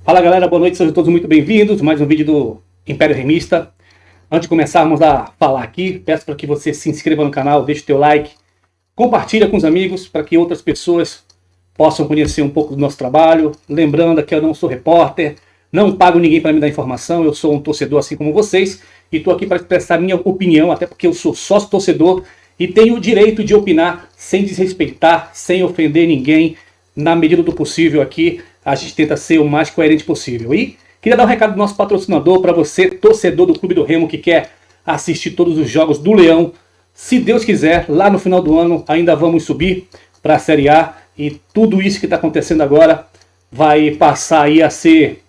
Fala galera, boa noite, sejam todos muito bem-vindos. Mais um vídeo do Império Remista. Antes de começarmos a falar aqui, peço para que você se inscreva no canal, deixe o teu like, compartilha com os amigos para que outras pessoas possam conhecer um pouco do nosso trabalho. Lembrando que eu não sou repórter, não pago ninguém para me dar informação, eu sou um torcedor assim como vocês e estou aqui para expressar minha opinião, até porque eu sou sócio torcedor e tenho o direito de opinar sem desrespeitar, sem ofender ninguém. Na medida do possível aqui, a gente tenta ser o mais coerente possível. E queria dar um recado do nosso patrocinador para você, torcedor do Clube do Remo, que quer assistir todos os jogos do Leão. Se Deus quiser, lá no final do ano ainda vamos subir para a Série A. E tudo isso que está acontecendo agora vai passar aí a ser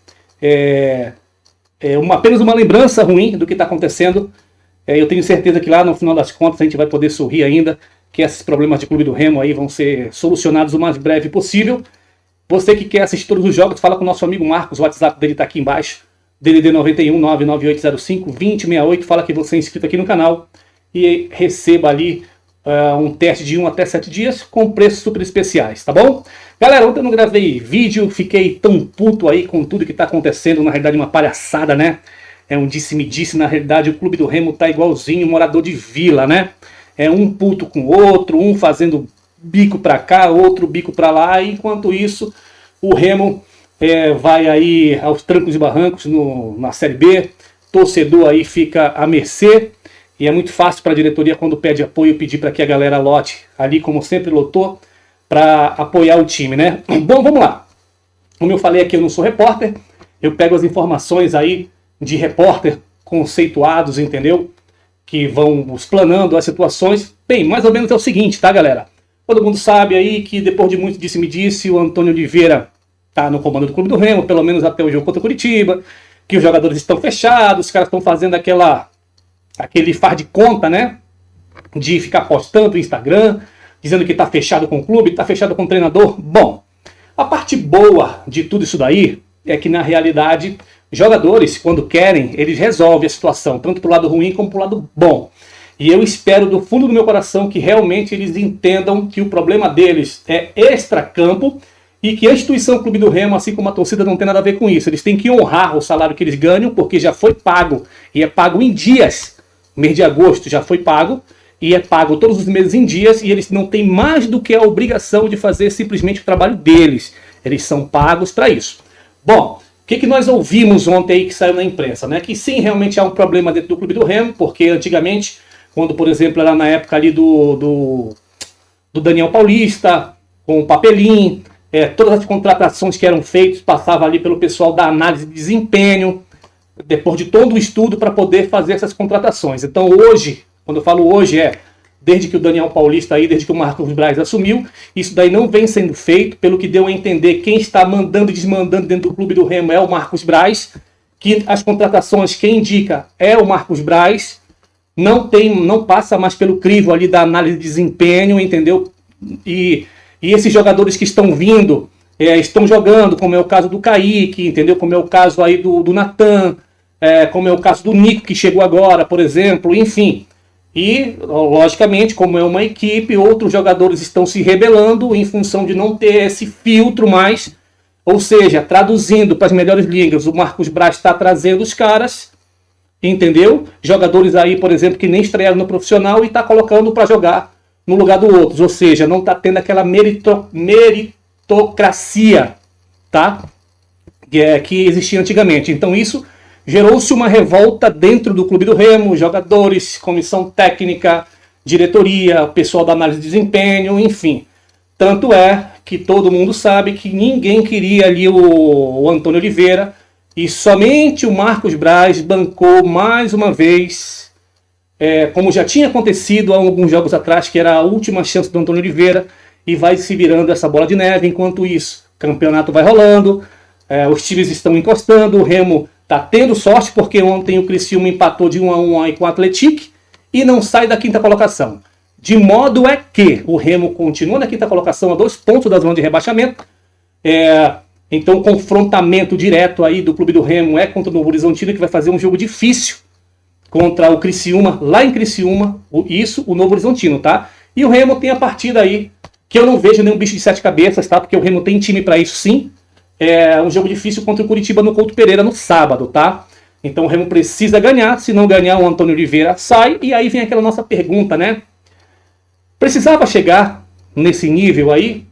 apenas uma lembrança ruim do que está acontecendo. Eu tenho certeza que lá no final das contas a gente vai poder sorrir ainda, que esses problemas de Clube do Remo aí vão ser solucionados o mais breve possível. Você que quer assistir todos os jogos, fala com o nosso amigo Marcos, o WhatsApp dele está aqui embaixo, DDD 91 99805 2068, fala que você é inscrito aqui no canal e receba ali um teste de 1 até 7 dias com preços super especiais, tá bom? Galera, ontem eu não gravei vídeo, fiquei tão puto aí com tudo que está acontecendo, na realidade uma palhaçada, né? É um disse-me-disse, na realidade o Clube do Remo tá igualzinho morador de vila, né? É um puto com o outro, um fazendo bico pra cá, outro bico pra lá, e enquanto isso o Remo vai aí aos trancos e barrancos na Série B, torcedor aí fica à mercê, e é muito fácil para a diretoria quando pede apoio pedir para que a galera lote ali, como sempre lotou, para apoiar o time, né? Bom, vamos lá. Como eu falei aqui, eu não sou repórter, eu pego as informações aí de repórter conceituados, entendeu? Que vão explanando as situações. Bem, mais ou menos é o seguinte, tá, galera? Todo mundo sabe aí que depois de muito disse-me-disse, o Antônio Oliveira tá no comando do Clube do Remo, pelo menos até o jogo contra o Curitiba, que os jogadores estão fechados, os caras estão fazendo aquele faz de conta, né? De ficar postando no Instagram, dizendo que tá fechado com o clube, que tá fechado com o treinador. Bom, a parte boa de tudo isso daí é que, na realidade, jogadores, quando querem, eles resolvem a situação, tanto pro lado ruim como pro lado bom. E eu espero do fundo do meu coração que realmente eles entendam que o problema deles é extracampo e que a instituição Clube do Remo, assim como a torcida, não tem nada a ver com isso. Eles têm que honrar o salário que eles ganham, porque já foi pago, e é pago em dias. Mês de agosto já foi pago, e é pago todos os meses em dias, e eles não têm mais do que a obrigação de fazer simplesmente o trabalho deles. Eles são pagos para isso. Bom, o que nós ouvimos ontem aí que saiu na imprensa, né? Que sim, realmente há um problema dentro do Clube do Remo, porque antigamente, quando, por exemplo, era na época ali do Daniel Paulista, com o Papelim, todas as contratações que eram feitas passavam ali pelo pessoal da análise de desempenho, depois de todo o estudo para poder fazer essas contratações. Então hoje, quando eu falo hoje, desde que o Daniel Paulista aí, desde que o Marcos Braz assumiu, isso daí não vem sendo feito, pelo que deu a entender, quem está mandando e desmandando dentro do Clube do Remo é o Marcos Braz, que as contratações quem indica é o Marcos Braz, não passa mais pelo crivo ali da análise de desempenho, entendeu? E esses jogadores que estão vindo, estão jogando, como é o caso do Kaique, entendeu? Como é o caso aí do Natan, como é o caso do Nico, que chegou agora, por exemplo, enfim. E, logicamente, como é uma equipe, outros jogadores estão se rebelando em função de não ter esse filtro mais. Ou seja, traduzindo para as melhores línguas, o Marcos Braz está trazendo os caras, entendeu? Jogadores aí, por exemplo, que nem estrearam no profissional e está colocando para jogar no lugar do outro. Ou seja, não está tendo aquela meritocracia, tá? Que existia antigamente. Então isso gerou-se uma revolta dentro do Clube do Remo, jogadores, comissão técnica, diretoria, pessoal da análise de desempenho, enfim. Tanto é que todo mundo sabe que ninguém queria ali o Antônio Oliveira, e somente o Marcos Braz bancou mais uma vez, como já tinha acontecido há alguns jogos atrás, que era a última chance do Antônio Oliveira, e vai se virando essa bola de neve. Enquanto isso, o campeonato vai rolando, os times estão encostando, o Remo está tendo sorte, porque ontem o Criciúma empatou de 1-1 aí com o Atlético e não sai da quinta colocação. De modo que o Remo continua na quinta colocação, a 2 pontos da zona de rebaixamento. Então o confrontamento direto aí do Clube do Remo é contra o Novo Horizontino, que vai fazer um jogo difícil contra o Criciúma, lá em Criciúma, o Novo Horizontino, tá? E o Remo tem a partida aí, que eu não vejo nenhum bicho de 7 cabeças, tá? Porque o Remo tem time para isso sim, é um jogo difícil contra o Curitiba no Couto Pereira no sábado, tá? Então o Remo precisa ganhar, se não ganhar o Antônio Oliveira sai, e aí vem aquela nossa pergunta, né? Precisava chegar nesse nível aí?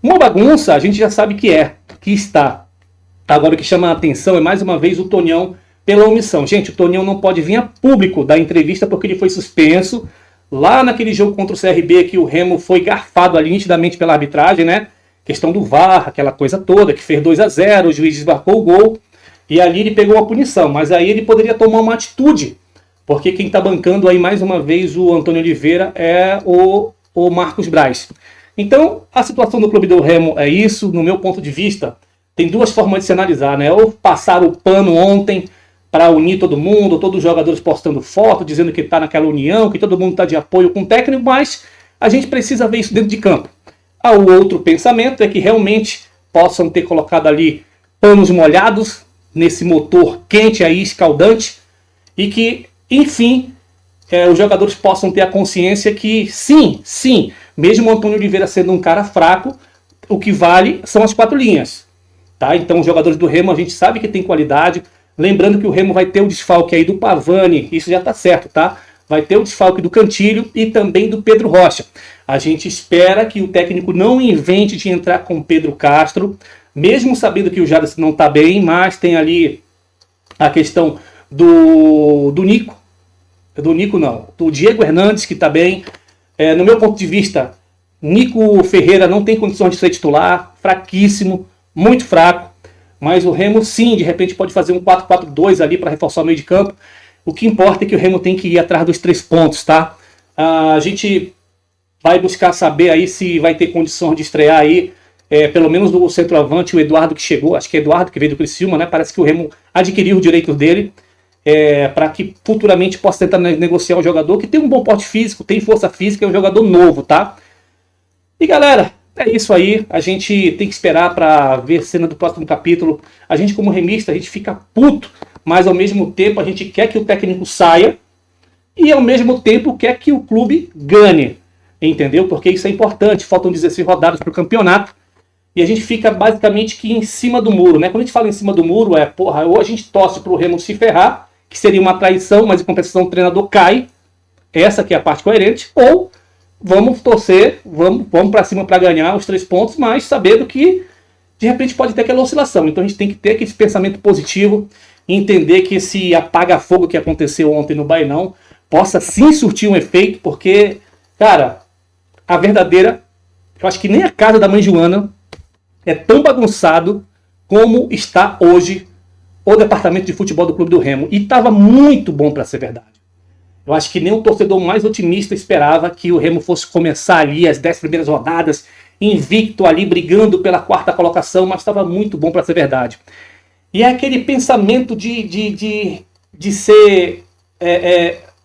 Uma bagunça a gente já sabe que está. Agora o que chama a atenção é mais uma vez o Tonhão pela omissão. Gente, o Tonhão não pode vir a público dar entrevista porque ele foi suspenso lá naquele jogo contra o CRB que o Remo foi garfado ali nitidamente pela arbitragem, né? Questão do VAR, aquela coisa toda, que fez 2-0, o juiz desmarcou o gol e ali ele pegou uma punição. Mas aí ele poderia tomar uma atitude, porque quem está bancando aí mais uma vez o Antônio Oliveira é o Marcos Braz. Então, a situação do clube do Remo é isso, no meu ponto de vista. Tem duas formas de se analisar, né? Ou passar o pano ontem para unir todo mundo, todos os jogadores postando foto, dizendo que está naquela união, que todo mundo está de apoio com o técnico, mas a gente precisa ver isso dentro de campo. O outro pensamento é que realmente possam ter colocado ali panos molhados nesse motor quente aí, escaldante, e que, enfim, os jogadores possam ter a consciência que sim, mesmo o Antônio Oliveira sendo um cara fraco, o que vale são as 4 linhas. Tá? Então os jogadores do Remo a gente sabe que tem qualidade. Lembrando que o Remo vai ter o desfalque aí do Pavani, isso já está certo, tá? Vai ter o desfalque do Cantilho e também do Pedro Rocha. A gente espera que o técnico não invente de entrar com o Pedro Castro, mesmo sabendo que o Jadson não está bem, mas tem ali a questão do Nico. Do Nico não, do Diego Hernandes, que está bem. No meu ponto de vista, Nico Ferreira não tem condições de ser titular, fraquíssimo, muito fraco. Mas o Remo, sim, de repente pode fazer um 4-4-2 ali para reforçar o meio de campo. O que importa é que o Remo tem que ir atrás dos 3 pontos, tá? A gente vai buscar saber aí se vai ter condição de estrear aí, pelo menos no centroavante, o Eduardo que chegou, acho que é Eduardo que veio do Criciúma, né? Parece que o Remo adquiriu o direito dele, para que futuramente possa tentar negociar um jogador que tem um bom porte físico, tem força física, é um jogador novo, tá? E galera, é isso aí, a gente tem que esperar para ver cena do próximo capítulo. A gente como remista, a gente fica puto, mas ao mesmo tempo a gente quer que o técnico saia e ao mesmo tempo quer que o clube ganhe, entendeu? Porque isso é importante, faltam 16 rodadas para o campeonato e a gente fica basicamente que em cima do muro, né? Quando a gente fala em cima do muro ou a gente torce para o Remo se ferrar, que seria uma traição, mas em compensação o treinador cai, essa que é a parte coerente, ou vamos torcer, vamos para cima para ganhar os 3 pontos, mas sabendo que de repente pode ter aquela oscilação. Então a gente tem que ter aquele pensamento positivo e entender que esse apaga-fogo que aconteceu ontem no Bainão possa sim surtir um efeito, porque, cara, a verdadeira, eu acho que nem a casa da mãe Joana é tão bagunçado como está hoje o departamento de futebol do Clube do Remo. E estava muito bom para ser verdade. Eu acho que nem o torcedor mais otimista esperava que o Remo fosse começar ali as 10 primeiras rodadas, invicto ali, brigando pela 4ª colocação, mas estava muito bom para ser verdade. E é aquele pensamento de ser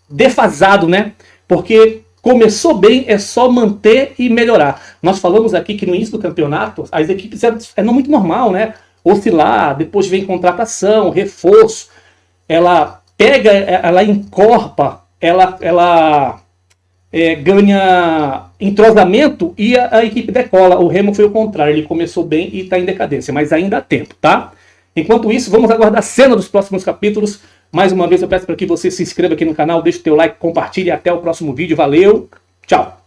defasado, né? Porque começou bem, é só manter e melhorar. Nós falamos aqui que no início do campeonato, as equipes eram muito normal, né? Oscilar, depois vem contratação, reforço, ela pega, ela encorpa, ela ganha entrosamento e a equipe decola. O Remo foi o contrário, ele começou bem e está em decadência, mas ainda há tempo, tá? Enquanto isso, vamos aguardar a cena dos próximos capítulos. Mais uma vez eu peço para que você se inscreva aqui no canal, deixe o teu like, compartilhe e até o próximo vídeo. Valeu, tchau!